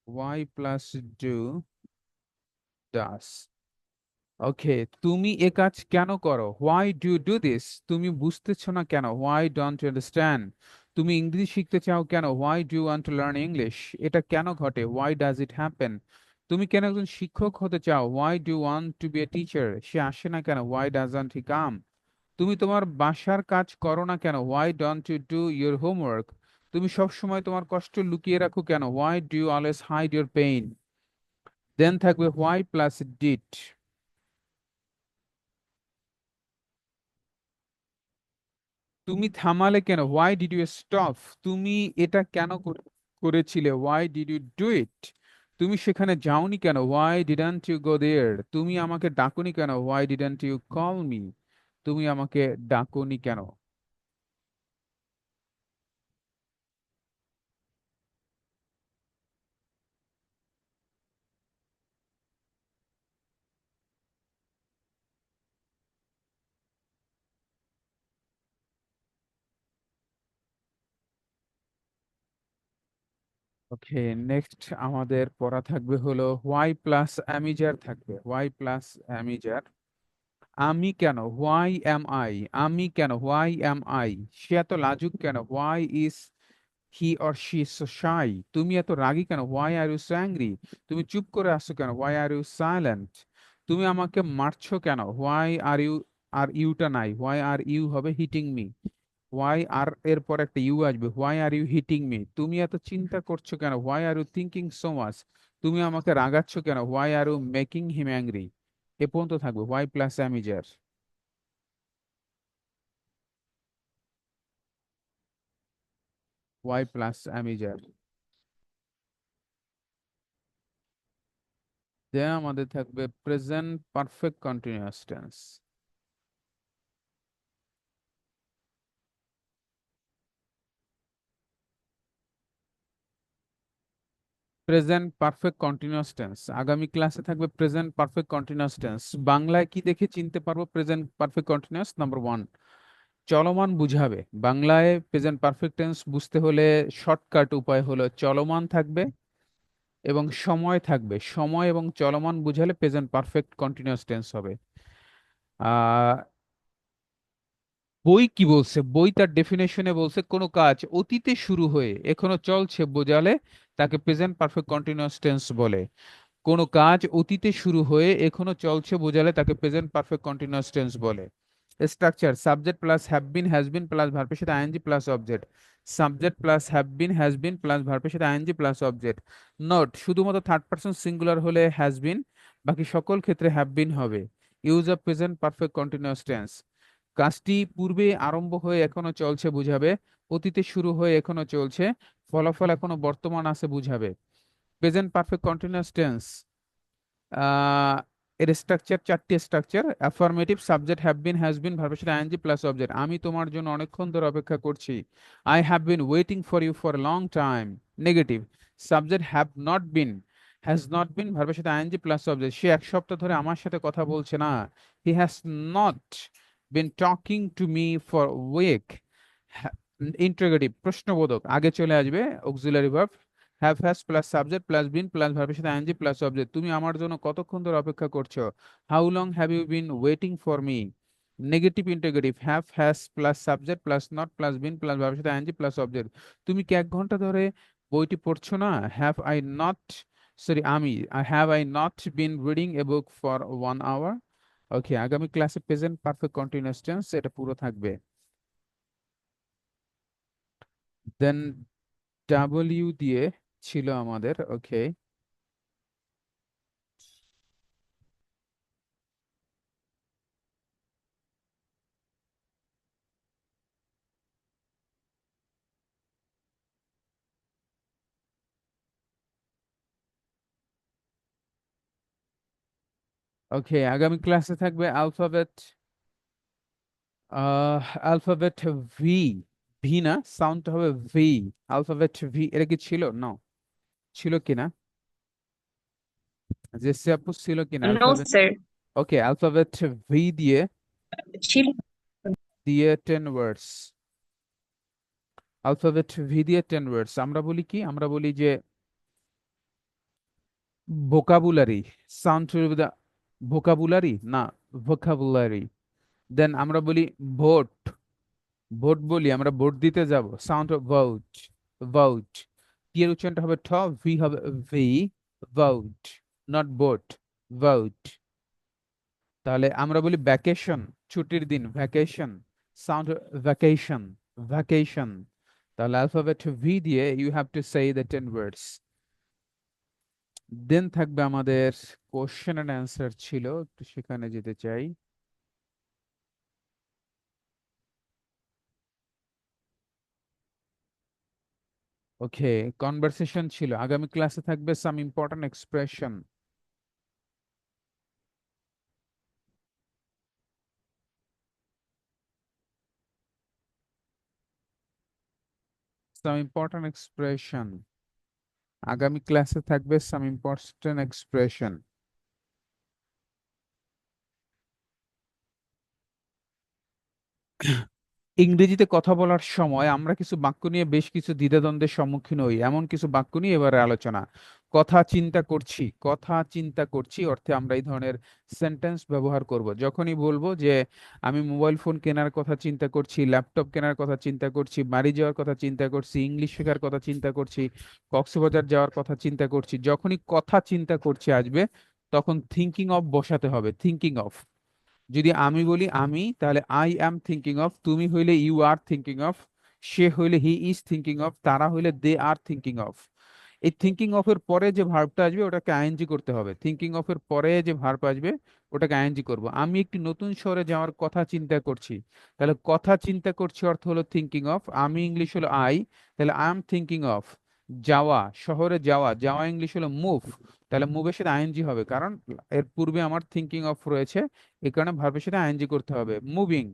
Why plus do does. Okay, তুমি এ কাজ কেন করো? Why do do this. তুমি বুঝতেছো না কেন? Why don't you understand. তুমি ইংরেজি শিখতে চাও কেন? Why do you want to learn English. এটা কেন ঘটে? Why does it happen. তুমি কেন একজন শিক্ষক হতে চাও? Why do want to be a teacher. সে আসে না কেন? Why doesn't he come. তুমি তোমার বাসার কাজ করো না কেন? Why don't you do your homework. তুমি সব সময় তোমার কষ্ট লুকিয়ে রাখো কেন? Why do you always hide your pain. Then থাকবে হোয়াই প্লাস ডিড। তুমি থামালে কেন? Why did you stop. তুমি এটা কেন করেছিলে? Why did you do it. তুমি সেখানে যাওনি কেন? Why didn't you go there. তুমি আমাকে ডাকুনি কেন? Why didn't you call me. তুমি আমাকে ডাকুনি কেন? ওকে, নেক্সট আমাদের পড়া থাকবে হলো হোয়াই প্লাস অ্যামিজার থাকবে। Why plus am is are. আমি কেন? Why am I. আমি কেন? Why am I. সে এত লাজুক কেন? Why is he or she so shy. তুমি এত রাগী কেন? Why are you so angry. তুমি চুপ করে আসছো কেন? Why are you silent. তুমি আমাকে মারছো কেন? হোয়াই আর ইউ, আর ইউটা নাই, হোয়াই আর ইউ হবে হিটিং মি। হোয়াই আর এর পর একটা ইউ আসবে, why are you hitting me. তুমি এত চিন্তা করছো কেন? Why are you thinking so much. তুমি আমাকে রাগাচ্ছ কেন? Why are you making him angry. এ পর্যন্ত থাকবে why plus am is are. Why plus am is are. Then আমাদের থাকবে present perfect continuous tense. Present perfect continuous tense আগামী ক্লাসে থাকবে প্রেজেন্ট পারফেক্ট কন্টিনিউয়াস টেন্স। বাংলায় কি দেখে চিনতে পারবো present perfect continuous? Number one, চলমান বুঝাবে। বাংলায় প্রেজেন্ট পারফেক্ট টেন্স বুঝতে হলে শর্টকাট উপায় হলো চলমান থাকবে এবং সময় থাকবে। সময় এবং চলমান বুঝালে প্রেজেন্ট পারফেক্ট কন্টিনিউয়াস টেন্স হবে। আহ বই কি বলছে? বই তার ডেফিনেশনে বলছে কোনো কাজ অতীতে শুরু হয়ে এখনো চলছে বোঝালে তাকে প্রেজেন্ট পারফেক্ট কন্টিনিউয়াস টেন্স বলে। কোনো কাজ অতীতে শুরু হয়ে এখনো চলছে বোঝালে তাকে প্রেজেন্ট পারফেক্ট কন্টিনিউয়াস টেন্স বলে। Structure subject plus have been has been plus ভার্বের সাথে I N G plus object. Subject plus have been has been plus ভার্বের সাথে আইএনজি প্লাস অবজেক্ট। নোট, শুধুমাত্র থার্ড পারসন সিঙ্গুলার হলে হ্যাজ বিন, বাকি সকল ক্ষেত্রে হ্যাভ বিন হবে। Use of present perfect continuous tense, কাজটি পূর্বে আরম্ভ হয়ে এখনো চলছে বুঝাবে, অতীতে শুরু হয়ে এখনো চলছে, ফলাফল এখনো বর্তমান আছে বুঝাবে। প্রেজেন্ট পারফেক্ট কন্টিনিউয়াস টেন্স এর স্ট্রাকচার চারটি structure. Affirmative subject have been has বিন ভার্বের সাথে আইএনজি প্লাস অবজেক্ট। আমি তোমার জন্য অনেকক্ষণ ধরে অপেক্ষা করছি। I have been waiting for you for long time. Negative subject have not been has not been ভার্বের সাথে আইএনজি প্লাস অবজেক্ট। সে এক সপ্তাহ ধরে আমার সাথে কথা বলছে না। He has not been talking to me for week. Interrogative প্রশ্নবোধক, আগে চলে আসবে auxiliary verb have has plus subject plus been plus ভার্বের সাথে আইএনজি প্লাস অবজেক্ট। তুমি আমার জন্য কতক্ষণ ধরে অপেক্ষা করছো? How long have you been waiting for me. Negative interrogative have has plus subject plus not plus been plus ভার্বের সাথে আইএনজি প্লাস অবজেক্ট। তুমি কি 1 ঘন্টা ধরে বইটি পড়ছো না? হ্যাভ আই নট, সরি আমি, have I not been reading a book for 1 hour. Okay, আগামী ক্লাসে প্রেজেন্ট পারফেক্ট কন্টিনিউয়াস টেন্স এটা পুরো থাকবে। দেন ডাব্লিউ দিয়ে ছিল আমাদের। ওকে, ওকে, আগামী ক্লাসে থাকবে অ্যালফাবেট। Alphabet V. ভি না, সাউন্ড হবে ভি। অ্যালফাবেট ভি, এটা কি ছিল? না, ছিল কিনা? জেসি আপু ছিল কিনা নো অ্যালফাবেট? স্যার, ওকে, অ্যালফাবেট ভি দিয়ে ছিল। দিয়ে 10 ওয়ার্ডস। অ্যালফাবেট ভি দিয়ে 10 ওয়ার্ডস আমরা বলি কি? আমরা বলি যে ভোকাবুলারি। সাউন্ড দা ভোকাবুলারি না, ভোকাবুলারি। দেন আমরা বলি ভোট। ভোট বলি আমরা, ভোট দিতে যাব, সাউন্ড ভোট। ভোট, টি এর উচ্চারণটা হবে ঠ, ভি হবে V. Vote, not vote, vote. তাহলে আমরা বলি ভ্যাকেশন, ছুটির দিন, ভ্যাকেশন, সাউন্ড ভ্যাকেশন, ভ্যাকেশন। তাহলে অ্যালফাবেট ভি দিয়ে you have to say the 10 words. Then থাকবে আমাদের কোশ্চেন অ্যান্ড অ্যান্সার ছিল, একটু সেখানে যেতে চাই। ওকে, কনভারসেশন ছিল। আগামী ক্লাসে থাকবে সাম important expression. Some important expression, আগামী ক্লাসে থাকবে সাম ইম্পর্টেন্ট এক্সপ্রেশন। ইংরেজিতে কথা বলার সময় আমরা কিছু বাক্য নিয়ে বেশ কিছু দ্বিধাদ্বন্দ্বের সম্মুখীন হই, এমন কিছু বাক্য নিয়ে এবারে আলোচনা। কথা চিন্তা করছি, কথা চিন্তা করছি অর্থে আমরা এই ধরনের সেন্টেন্স ব্যবহার করব। যখনই বলবো যে আমি মোবাইল ফোন কেনার কথা চিন্তা করছি, ল্যাপটপ কেনার কথা চিন্তা করছি, বাড়ি যাওয়ার কথা চিন্তা করছি, ইংলিশ শেখার কথা চিন্তা করছি, কক্সবাজার যাওয়ার কথা চিন্তা করছি, যখনই কথা চিন্তা করছি আসবে তখন থিঙ্কিং অফ বসাতে হবে। থিঙ্কিং অফ, যদি আমি বলি আমি, তাহলে আই অ্যাম থিঙ্কিং অফ, তুমি হইলে ইউ আর থিঙ্কিং অফ, সে হইলে হি ইজ থিঙ্কিং অফ, তারা হইলে দে আর থিঙ্কিং অফ। এই থিঙ্কিং অফ এর পরে যে ভার্বটা আসবে ওটাকে আইএনজি করতে হবে, থিঙ্কিং অফ এর পরে যে ভার্ব আসবে ওটাকে আইএনজি করব। আমি একটি নতুন শহরে যাওয়ার কথা চিন্তা করছি, তাহলে কথা চিন্তা করছি অর্থ হলো থিঙ্কিং অফ, আমি ইংলিশ হলো আই, তাহলে আই এম থিঙ্কিং অফ যাওয়া, শহরে যাওয়া, যাওয়া ইংলিশ হলো মুভ, তাহলে মুভের সাথে আইএনজি হবে, কারণ এর পূর্বে আমার থিঙ্কিং অফ রয়েছে, এই কারণে ভার্বের সাথে আইএনজি করতে হবে। মুভিং,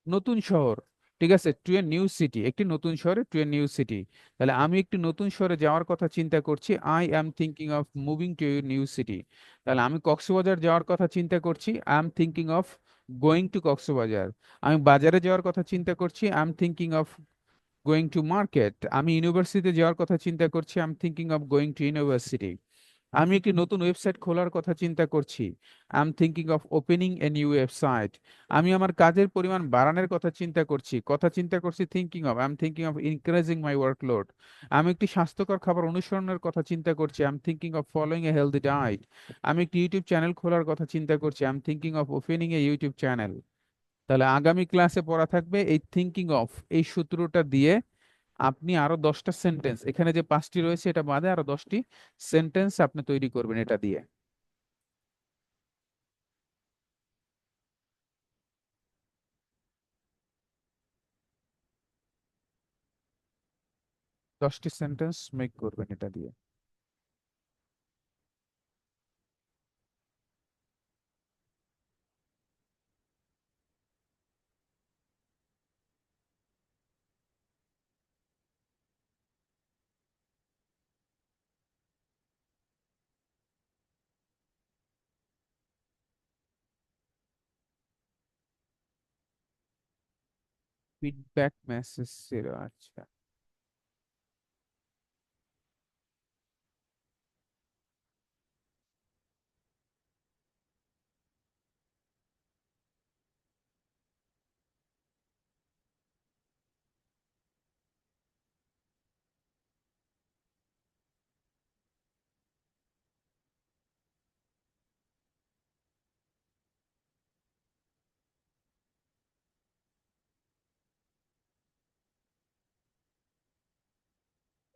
নতুন শহর, ঠিক আছে, টু এ নিউ সিটি, একটি নতুন শহরে, টু এ নিউ সিটি, তাহলে আমি একটি নতুন শহরে যাওয়ার কথা চিন্তা করছি, I am thinking of moving to a new city, তাহলে আমি কক্সবাজার যাওয়ার কথা চিন্তা করছি, I am thinking of going to Cox's Bazar, আমি বাজারে যাওয়ার কথা চিন্তা করছি, I am thinking of going to market, আমি ইউনিভার্সিটিতে যাওয়ার কথা চিন্তা করছি, I am thinking of going to university, আমি একটি নতুন ওয়েবসাইট খোলার কথা চিন্তা করছি, I am thinking of opening a new website, আমি আমার কাজের পরিমাণ বাড়ানোর কথা চিন্তা করছি thinking of, I am thinking of increasing my workload, আমি একটি স্বাস্থ্যকর খাবার অনুসরণের কথা চিন্তা করছি, I am thinking of following A healthy diet, আমি একটি ইউটিউব চ্যানেল খোলার কথা চিন্তা করছি, I am thinking of opening A YouTube channel. তাহলে আগামী ক্লাসে পড়া থাকবে এই থিঙ্কিং অফ এই সূত্রটা দিয়ে আপনি আরো 10টা সেন্টেন্স, এখানে যে 5টি রয়েছে এটা বাদে আরো 10টি সেন্টেন্স আপনি তৈরি করবেন এটা দিয়ে। 10টি সেন্টেন্স মেক করবেন এটা দিয়ে। ফিডব্যাক মেসেজ ছিল, আচ্ছা।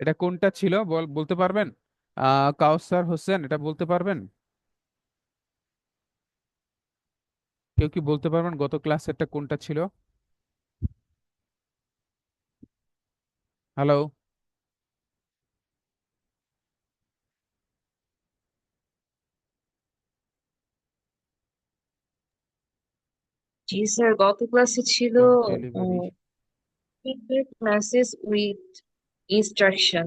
এটা কোনটা ছিল বলতে পারবেন? কাউসার হোসেন, এটা বলতে পারবেন? কেউ কি বলতে পারবেন গত ক্লাসেরটা কোনটা ছিল? হ্যালো? জি স্যার, গত ক্লাসে ছিল job delivery, feedback message with instruction.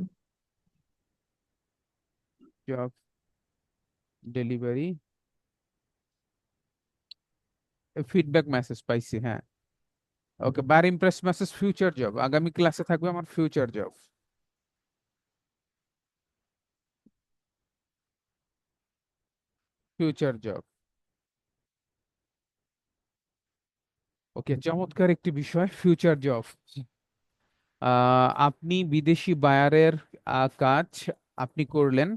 Job delivery, feedback message পাইছি, হ্যাঁ। ওকে, বার ইমপ্রেস মেসেজ ফিউচার জব, আগামী ক্লাসে থাকবে আমার ফিউচার জব, ফিউচার জব। ওকে, চমৎকার একটি বিষয়, ফিউচার জব। আপনি বিদেশি বায়ারের কাজ আপনি করলেন,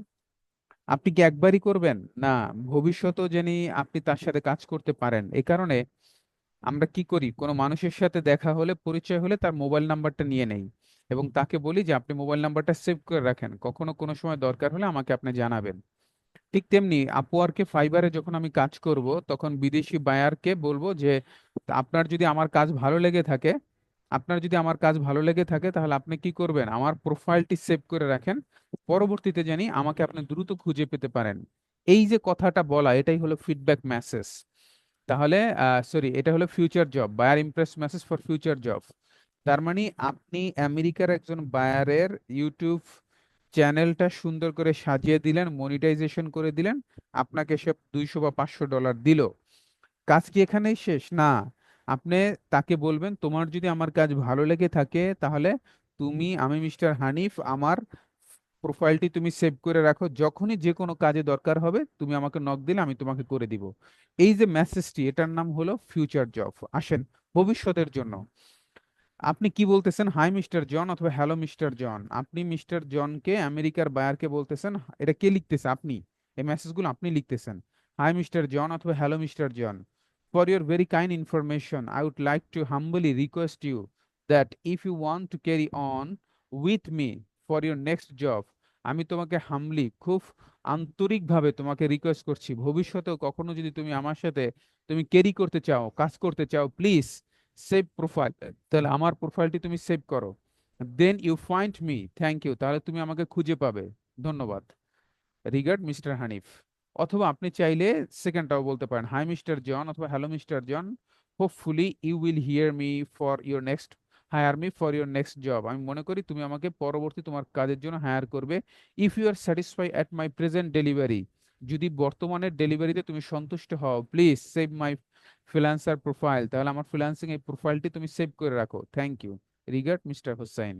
আপনি কি একবারই করবেন না, ভবিষ্যতেও জানি আপনি তার সাথে কাজ করতে পারেন, এই কারণে আমরা কি করি, কোনো মানুষের সাথে দেখা হলে, পরিচয় হলে তার মোবাইল নাম্বারটা নিয়ে নেই এবং তাকে বলি যে আপনি মোবাইল নাম্বারটা সেভ করে রাখেন, কখনো কোনো সময় দরকার হলে আমাকে আপনি জানাবেন। ঠিক তেমনি আপওয়ার্কে, ফাইবারে যখন আমি কাজ করব তখন বিদেশি বায়ারকে বলবো যে আপনার যদি আমার কাজ ভালো লেগে থাকে, তাহলে আপনি কি করবেন, আমার প্রোফাইলটি সেভ করে রাখেন, পরবর্তীতে জানি আমাকে আপনি দ্রুত খুঁজে পেতে পারেন। এই যে কথাটা বলা, এটাই হলো ফিডব্যাক মেসেজ। তাহলে সরি, এটা হলো future job, buyer impress message for future job. তার মানে আপনি আমেরিকার একজন বায়ারের ইউটিউব চ্যানেলটা সুন্দর করে সাজিয়ে দিলেন, মনিটাইজেশন করে দিলেন, আপনাকে সে $200 বা $500 দিল, কাজ কি এখানেই শেষ না? আপনি তাকে বলবেন তোমার যদি আমার কাজ ভালো লেগে থাকে তাহলে আমি মিস্টার হানিফ, আমার প্রোফাইলটি তুমি সেভ করে রাখো, যখনই যে কোনো কাজে দরকার হবে তুমি আমাকে নক দিলে আমি তোমাকে করে দিব। এই যে মেসেজটি, এটার নাম হলো ফিউচার জব। আসেন ভবিষ্যতের জন্য, আপনি কি বলতেছেন, হাই মিস্টার জন অথবা হ্যালো মিস্টার জন, আপনি মিস্টার জনকে আমেরিকার বায়ারকে বলতেছেন, এটা কে লিখতেছে, আপনি, এই মেসেজগুলো আপনি লিখতেছেন, হাই মিস্টার জন অথবা hello mister John, for your very kind information I would like to humbly request you that if you want to carry on with me for your next job আমি তোমাকে হামলি খুব আন্তরিকভাবে তোমাকে request করছি, ভবিষ্যতেও কখনো যদি তুমি আমার সাথে তুমি ক্যারি করতে চাও, কাজ করতে চাও, প্লিজ সেভ প্রোফাইল, তাহলে আমার প্রোফাইলটি তুমি সেভ করো। Then you find me, thank you, তাহলে তুমি আমাকে খুঁজে পাবে, ধন্যবাদ, রিগার্ড মিস্টার হানিফ। অথবা আপনি চাইলে সেকেন্ডটাও বলতে পারেন, হাই মিস্টার জন, অথবা hello mister John, hopefully you will hear me for your next, hire me for your next job. আমি মনে করি তুমি আমাকে পরবর্তী তোমার কাজের জন্য হায়ার করবে। If you are satisfy at my present delivery, যদি বর্তমানের ডেলিভারিতে তুমি সন্তুষ্ট হও, please save my freelancer profile, তাহলে আমার ফ্রিল্যান্সিং এই প্রোফাইলটি তুমি সেভ করে রাখো, thank you, regard mister Hossain.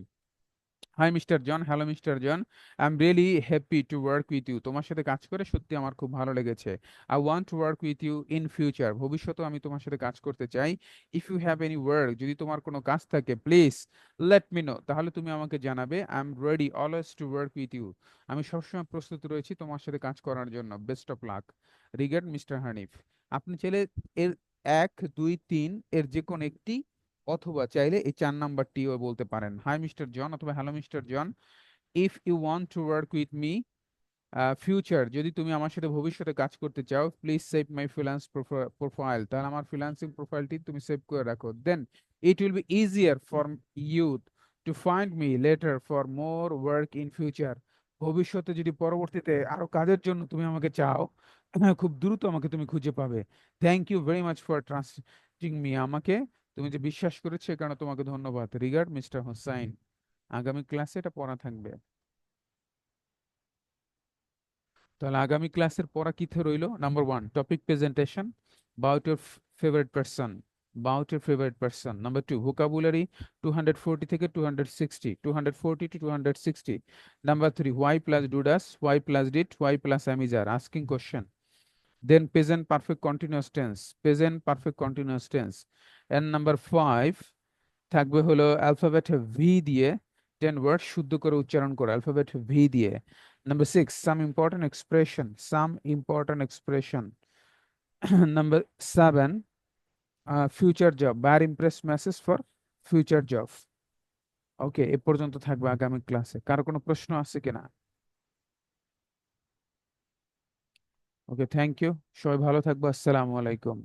Hi mister John, hello mister John, I am really happy to work with you, তোমার সাথে কাজ করে সত্যি আমার খুব ভালো লেগেছে। I want to work with you in future, ভবিষ্যতেও আমি তোমার সাথে কাজ করতে চাই। If you have any work, যদি তোমার কোনো কাজ থাকে, প্লিজ লেট মি নো, তাহলে তুমি আমাকে জানাবে। I am ready always to work with you, আমি সবসময় প্রস্তুত রয়েছি তোমার সাথে কাজ করার জন্য, best of luck, regard mister Hanif. আপনি চাইলে এর 1 2 3 এর যে কোনো একটি, অথবা চাইলে এই 4 নাম্বারটিও বলতে পারেন, হাই মিস্টার জন অথবা hello mister John, if you want to work with me future, যদি তুমি আমার সাথে ভবিষ্যতে কাজ করতে চাও, please save my freelance profile, তাহলে আমার ফ্রিল্যান্সিং প্রোফাইলটি তুমি সেভ করে রাখো। Then it will be easier for you to find me later for more work in future, ভবিষ্যতে যদি পরবর্তীতে আরো কাজের জন্য তুমি আমাকে চাও, খুব দ্রুত আমাকে তুমি খুঁজে পাবে। Thank you very much for trusting me, আমাকে তুমি যে বিশ্বাস করেছো এ কারণে তোমাকে ধন্যবাদ, রিগার্ড মিস্টার হোসাইন। আগামী ক্লাসে এটা পড়া থাকবে। তাহলে আগামী ক্লাসের পড়া কি রইলো, number 1 topic presentation, about your favorite person, about your favorite person. Number 2 vocabulary 240 থেকে 260, 240 to 260. Number 3 why plus do does, why plus did, why plus am is are, asking question. Then present perfect continuous tense, present perfect continuous tense. And number 5 থাকবে হলো alphabet V দিয়ে 10 word শুদ্ধ করে উচ্চারণ করো, alphabet V দিয়ে। Number 6 some important expression, some important expression. Number 7 future job, বার impress message for future job. Okay, এ পর্যন্ত থাকবে আগামী ক্লাসে, কারো কোনো প্রশ্ন আছে কিনা? ওকে, থ্যাংক ইউ, সবাই ভালো থাকবো, আসসালামু আলাইকুম।